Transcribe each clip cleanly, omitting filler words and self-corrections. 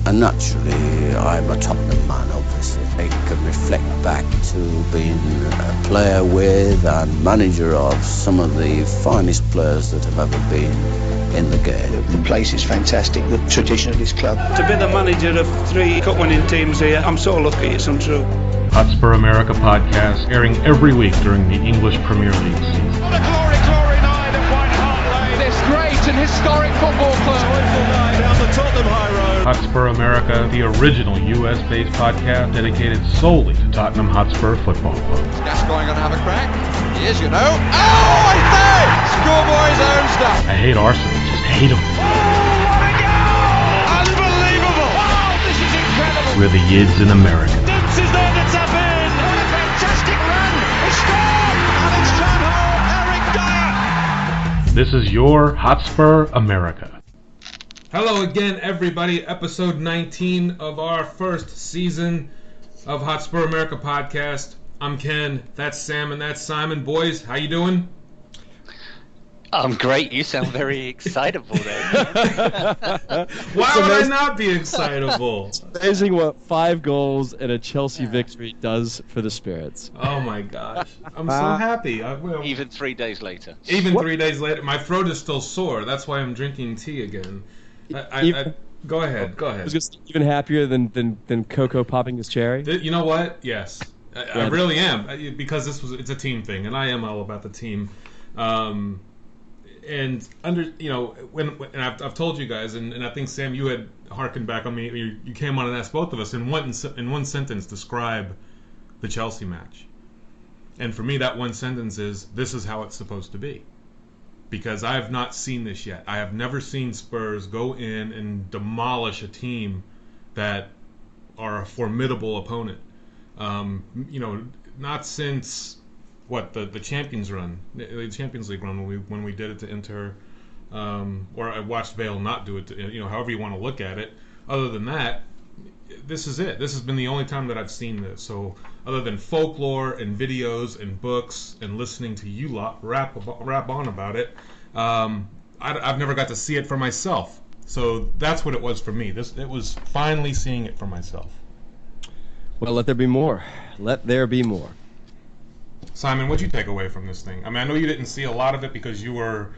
And naturally, I'm a Tottenham man, obviously. I can reflect back to being a player with and manager of some of the finest players that have ever been in the game. The place is fantastic, the tradition of this club. To be the manager of 3 cup-winning teams here, I'm so lucky, it's untrue. Hotspur America podcast, airing every week during the English Premier League season. What a glory, glory night at White Hart Lane. This great and historic football club. Joyful night down the Tottenham High Road. Hotspur America, the original US-based podcast dedicated solely to Tottenham Hotspur Football Club. Is Gascoigne going to have a crack? He is, you know. Oh, I say! Schoolboy's own stuff. I hate Arsenal, just hate them. Oh, what a goal! Unbelievable! Wow, this is incredible. We're the Yids in America. Dempsey's there to tap in. What a fantastic run! He scored! And it's John Eric Dyer. This is your Hotspur America. Hello again, everybody. Episode 19 of our first season of Hotspur America podcast. I'm Ken, that's Sam, and that's Simon. Boys, how you doing? I'm great. You sound very excitable there. Why would I not be excitable? It's amazing what 5 goals and a Chelsea victory does for the spirits. Oh my gosh. I'm so happy. Even 3 days later. Even 3 days later. My throat is still sore. That's why I'm drinking tea again. Go ahead. I was just even happier than Coco popping his cherry. You know what? Yes. I really am. Because it's a team thing, and I am all about the team. And I've told you guys, and I think Sam, you had harkened back on me. You came on and asked both of us in one sentence describe the Chelsea match. And for me, that one sentence is, this is how it's supposed to be. Because I have not seen this yet. I have never seen Spurs go in and demolish a team that are a formidable opponent. Not since the Champions run, the Champions League run when we did it to Inter, or I watched Vale not do it to, however you want to look at it. Other than that, this is it. This has been the only time that I've seen this. So other than folklore and videos and books and listening to you lot rap on about it, I've never got to see it for myself. So that's what it was for me. It was finally seeing it for myself. Well, let there be more. Let there be more. Simon, what'd you take away from this thing? I mean, I know you didn't see a lot of it because you were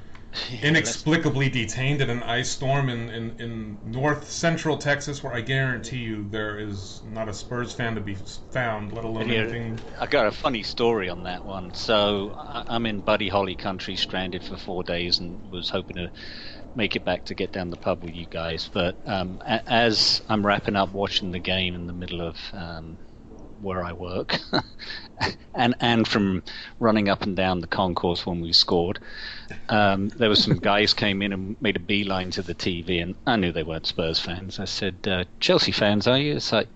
inexplicably detained in an ice storm in north central Texas, where I guarantee you there is not a Spurs fan to be found, let alone anything. I got a funny story on that one. So I'm in Buddy Holly country, stranded for 4 days, and was hoping to make it back to get down the pub with you guys. But as I'm wrapping up watching the game in the middle of where I work, and from running up and down the concourse when we scored, there was some guys came in and made a beeline to the TV, and I knew they weren't Spurs fans. I said, Chelsea fans, are you? It's like,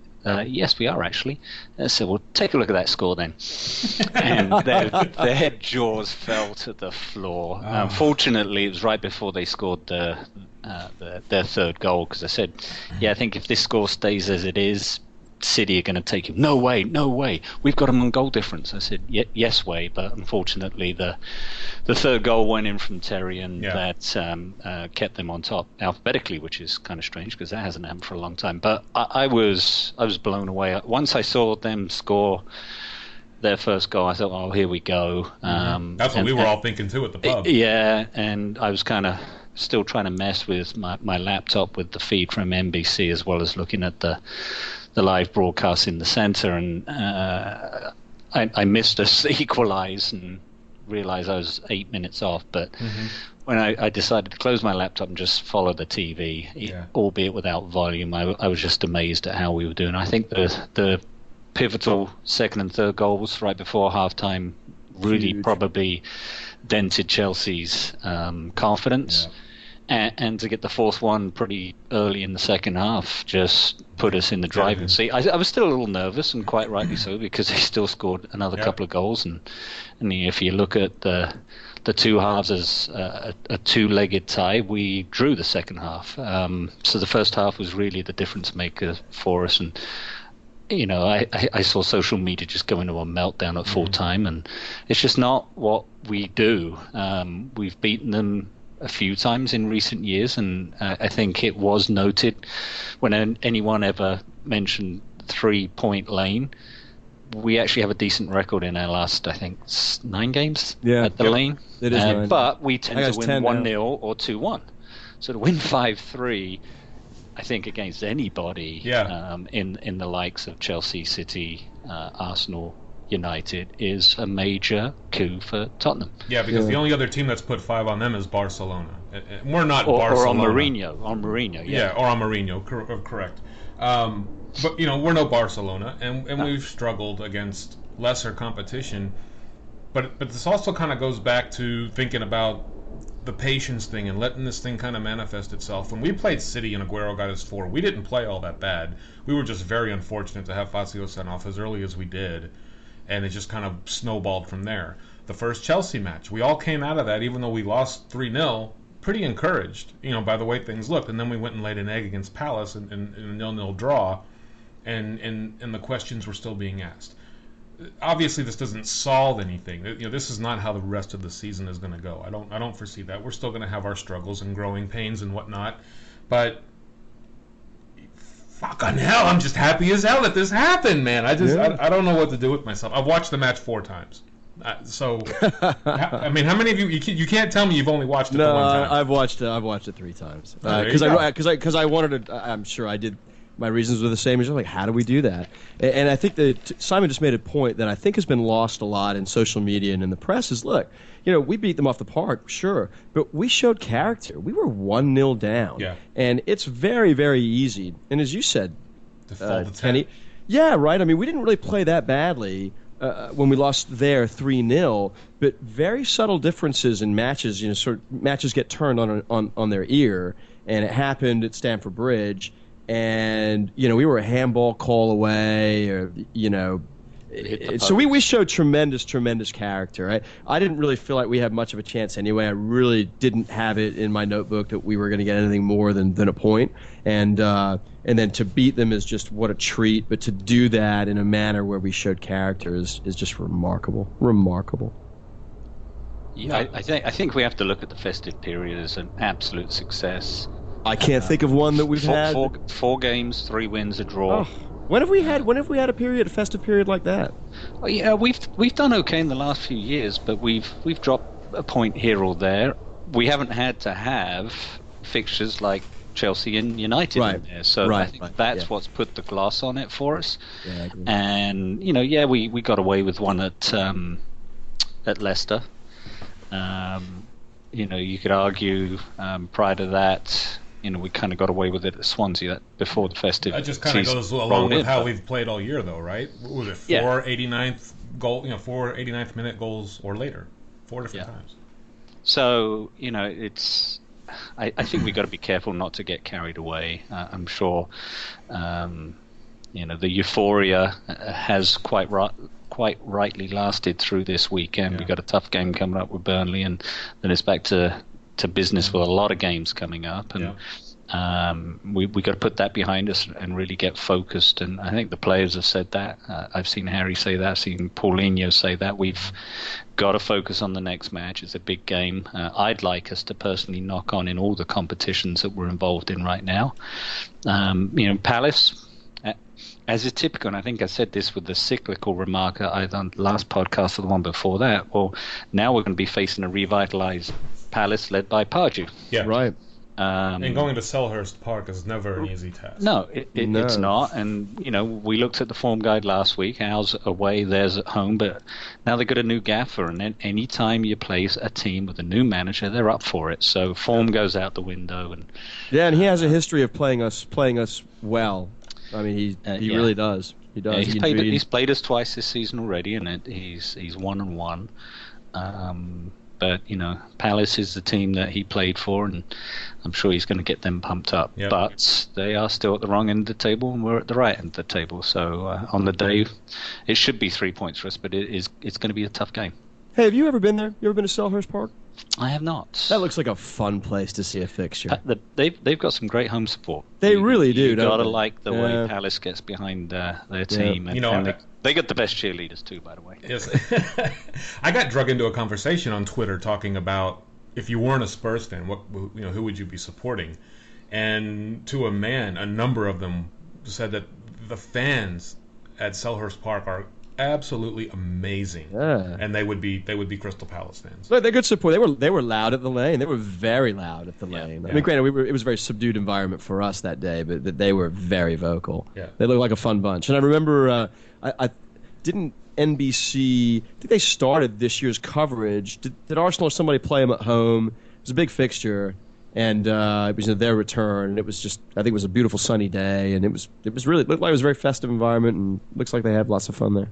yes, we are actually. I said, well, take a look at that score then. And their jaws fell to the floor. Fortunately, it was right before they scored their third goal, because I said, I think if this score stays as it is, City are going to take him. No way. We've got him on goal difference. I said, yes way, but unfortunately the third goal went in from Terry, and that kept them on top alphabetically, which is kind of strange because that hasn't happened for a long time. But I was blown away. Once I saw them score their first goal, I thought, oh, here we go. That's what we were all thinking too at the pub. Yeah, and I was kind of still trying to mess with my laptop with the feed from NBC, as well as looking at the live broadcast in the center, and I missed us equalize and realized I was 8 minutes off. But when I decided to close my laptop and just follow the TV, albeit without volume, I was just amazed at how we were doing. I think the pivotal second and third goals right before halftime really probably dented Chelsea's confidence. And to get the fourth one pretty early in the second half just put us in the driving seat. I was still a little nervous, and quite rightly so, because they still scored another couple of goals. And if you look at the two halves as a two-legged tie, we drew the second half. So the first half was really the difference maker for us. And I saw social media just go into a meltdown at full time, and it's just not what we do. We've beaten them a few times in recent years, and I think it was noted when anyone ever mentioned 3-point lane. We actually have a decent record in our last, I think, 9 games at the lane. It is 9. But we tend to win 1-0 or 2-1. So to win 5-3, I think against anybody in the likes of Chelsea, City, Arsenal, United is a major coup for Tottenham. Yeah, because the only other team that's put 5 on them is Barcelona. We're not Barcelona. Or on Mourinho. Or on Mourinho, correct. But, we're no Barcelona, and we've struggled against lesser competition. But this also kind of goes back to thinking about the patience thing and letting this thing kind of manifest itself. When we played City and Aguero got his 4, we didn't play all that bad. We were just very unfortunate to have Fazio sent off as early as we did, and it just kind of snowballed from there. The first Chelsea match, we all came out of that, even though we lost 3-0, pretty encouraged, by the way things looked. And then we went and laid an egg against Palace in a 0-0 draw, and the questions were still being asked. Obviously, this doesn't solve anything. This is not how the rest of the season is going to go. I don't foresee that. We're still going to have our struggles and growing pains and whatnot. But fucking hell, I'm just happy as hell that this happened, man. I don't know what to do with myself. I've watched the match 4 times. I mean, how many of you can't tell me you've only watched it the one time? I've watched it 3 times. Because I wanted to. I'm sure I did. My reasons were the same as you're like, how do we do that? And I think that Simon just made a point that I think has been lost a lot in social media and in the press is, look, we beat them off the park, sure, but we showed character. We were 1-0 down. Yeah. And it's very, very easy. And as you said, Kenny, yeah, right. I mean, we didn't really play that badly when we lost there 3-0, but very subtle differences in matches, matches get turned on their ear, and it happened at Stamford Bridge. And we were a handball call away, so we showed tremendous character. I didn't really feel like we had much of a chance anyway. I really didn't have it in my notebook that we were going to get anything more than a point. And then to beat them is just what a treat. But to do that in a manner where we showed character is just remarkable. Yeah, I think we have to look at the festive period as an absolute success. I can't think of one that we've had. 4 games, 3 wins, a draw. Oh, when have we had a festive period like that? Well, yeah, we've done okay in the last few years, but we've dropped a point here or there. We haven't had to have fixtures like Chelsea and United in there, so I think that's what's put the gloss on it for us. Yeah, I agree. And we got away with one at Leicester. You could argue prior to that. We kind of got away with it at Swansea before the festive. That just kind of goes along with how we've played all year, though, right? What was it 4 89th goal, 4 89th minute goals or later, 4 different times. So it's. I think we've got to be careful not to get carried away. I'm sure, the euphoria has quite rightly lasted through this weekend. We've got a tough game coming up with Burnley, and then it's back to business with a lot of games coming up, and we got to put that behind us and really get focused. And I think the players have said that. I've seen Harry say that. I've seen Paulinho say that. We've got to focus on the next match. It's a big game. I'd like us to personally knock on in all the competitions that we're involved in right now. Palace, as is typical, and I think I said this with the cyclical remark either on the last podcast or the one before that. Well, now we're going to be facing a revitalized Palace led by Pardew. Yeah, right. And going to Selhurst Park is never an easy task. No, it's not. And we looked at the form guide last week. Ours away, theirs at home. But now they've got a new gaffer, and then any time you place a team with a new manager, they're up for it. So form goes out the window. And and he has a history of playing us well. I mean, he really does. He does. He's played us twice this season already, and he's 1-1. But Palace is the team that he played for, and I'm sure he's going to get them pumped up. Yep. But they are still at the wrong end of the table, and we're at the right end of the table. So on the day, it should be 3 points for us, but it's going to be a tough game. Hey, have you ever been there? You ever been to Selhurst Park? I have not. That looks like a fun place to see a fixture. They've got some great home support. They really do. You gotta like the way Palace gets behind their team, and they got the best cheerleaders too, by the way. Yes, I got drug into a conversation on Twitter talking about if you weren't a Spurs fan, who would you be supporting? And to a man, a number of them said that the fans at Selhurst Park are absolutely amazing, and they would be Crystal Palace fans. They're good support. They were loud at the Lane. They were very loud at the Lane. I mean, granted, it was a very subdued environment for us that day, but they were very vocal. Yeah. They looked like a fun bunch. And I remember, I didn't NBC. I think they started this year's coverage. Did Arsenal or somebody play them at home? It was a big fixture. And it was their return, and it was just, I think it was a beautiful sunny day, and it was really, looked like it was a very festive environment, and looks like they had lots of fun there.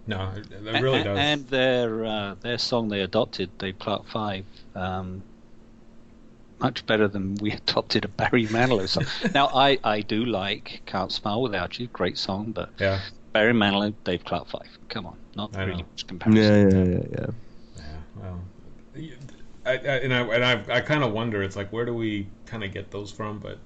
No, it really does. And their song they adopted, Dave Clark 5, much better than we adopted a Barry Manilow song. Now, I do like Can't Smile Without You, great song, but Barry Manilow, Dave Clark 5, come on, not really much comparison. Yeah. Well, I kind of wonder, it's like, where do we kind of get those from? But,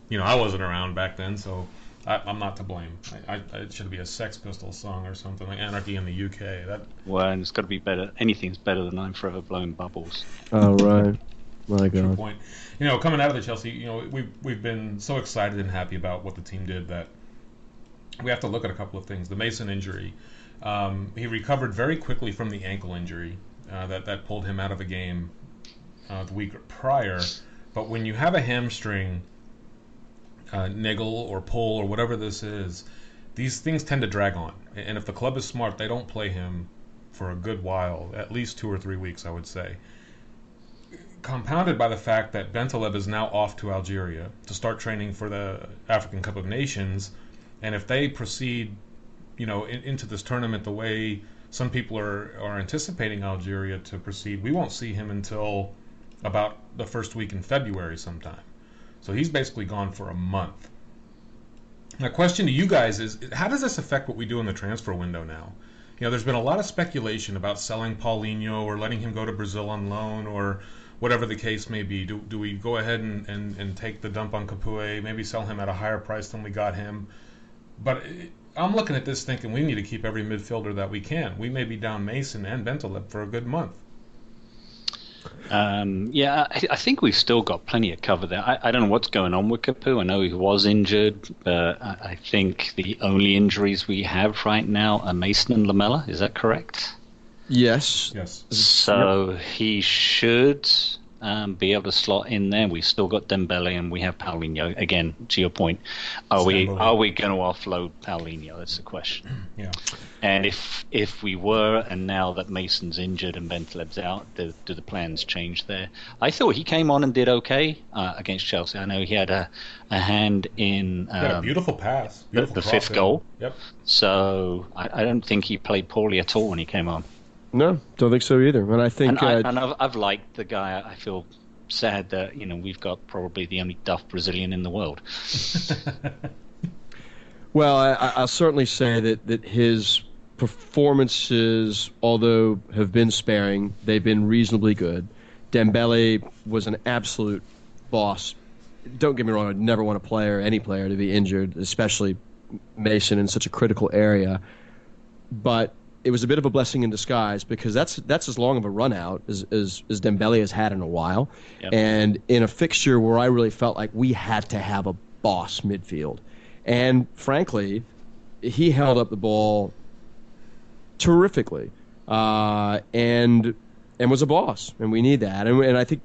I wasn't around back then, so I'm not to blame. It should be a Sex Pistols song or something, like Anarchy in the UK. Well, and it's got to be better. Anything's better than I'm Forever Blowing Bubbles. Oh, right. My God. True point. Coming out of the Chelsea, we've been so excited and happy about what the team did that we have to look at a couple of things. The Mason injury. He recovered very quickly from the ankle injury that pulled him out of the game the week prior. But when you have a hamstring niggle or pull or whatever this is, these things tend to drag on. And if the club is smart, they don't play him for a good while, at least 2 or 3 weeks, I would say. Compounded by the fact that Bentaleb is now off to Algeria to start training for the African Cup of Nations, and if they proceed, into this tournament the way some people are anticipating Algeria to proceed, we won't see him until about the first week in February sometime. So he's basically gone for a month. My question to you guys is, how does this affect what we do in the transfer window now? There's been a lot of speculation about selling Paulinho or letting him go to Brazil on loan or whatever the case may be. Do we go ahead and take the dump on Capoue, maybe sell him at a higher price than we got him? But I'm looking at this thinking we need to keep every midfielder that we can. We may be down Mason and Bentaleb for a good month. I think we've still got plenty of cover there. I don't know what's going on with Capoue. I know he was injured, but I think the only injuries we have right now are Mason and Lamella. Is that correct? Yes. So he should be able to slot in there. We've still got Dembele and we have Paulinho. Again, to your point, are we going to offload Paulinho? That's the question. Yeah. And if we were, and now that Mason's injured and Bentaleb's out, do the plans change there? I thought he came on and did okay against Chelsea. I know he had a hand in a beautiful pass, the fifth goal. Yep. So I don't think he played poorly at all when he came on. No, don't think so either. And I think, I've liked the guy. I feel sad that we've got probably the only duff Brazilian in the world. Well, I'll certainly say that his performances, although have been sparing, they've been reasonably good. Dembele was an absolute boss. Don't get me wrong, I'd never want any player to be injured, especially Mason in such a critical area. But it was a bit of a blessing in disguise because that's as long of a run out as Dembele has had in a while. Yep. And in a fixture where I really felt like we had to have a boss midfield. And frankly, he held up the ball terrifically and was a boss, and we need that. And I think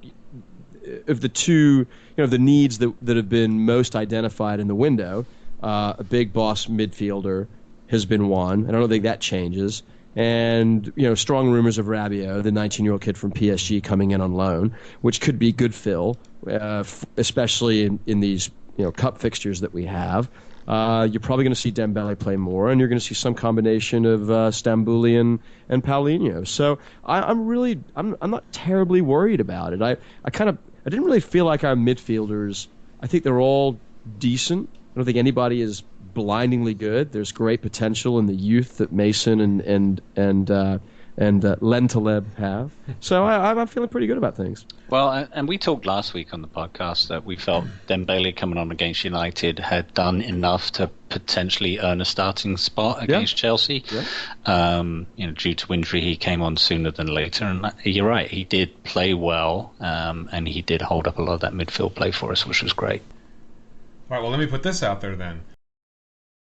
of the two, the needs that have been most identified in the window, a big boss midfielder has been one. I don't think that changes. And, strong rumors of Rabiot, the 19-year-old kid from PSG coming in on loan, which could be good fill, especially in these, cup fixtures that we have. You're probably going to see Dembele play more, and you're going to see some combination of Stambouli and Paulinho. So I'm not terribly worried about it. I didn't really feel like our midfielders. I think they're all decent. I don't think anybody is blindingly good. There's great potential in the youth that Mason and Lentilib have. So I'm feeling pretty good about things. Well, and we talked last week on the podcast that we felt Dembele coming on against United had done enough to potentially earn a starting spot against Chelsea. Due to injury, he came on sooner than later, and you're right, he did play well, and he did hold up a lot of that midfield play for us, which was great. All right, well, let me put this out there then.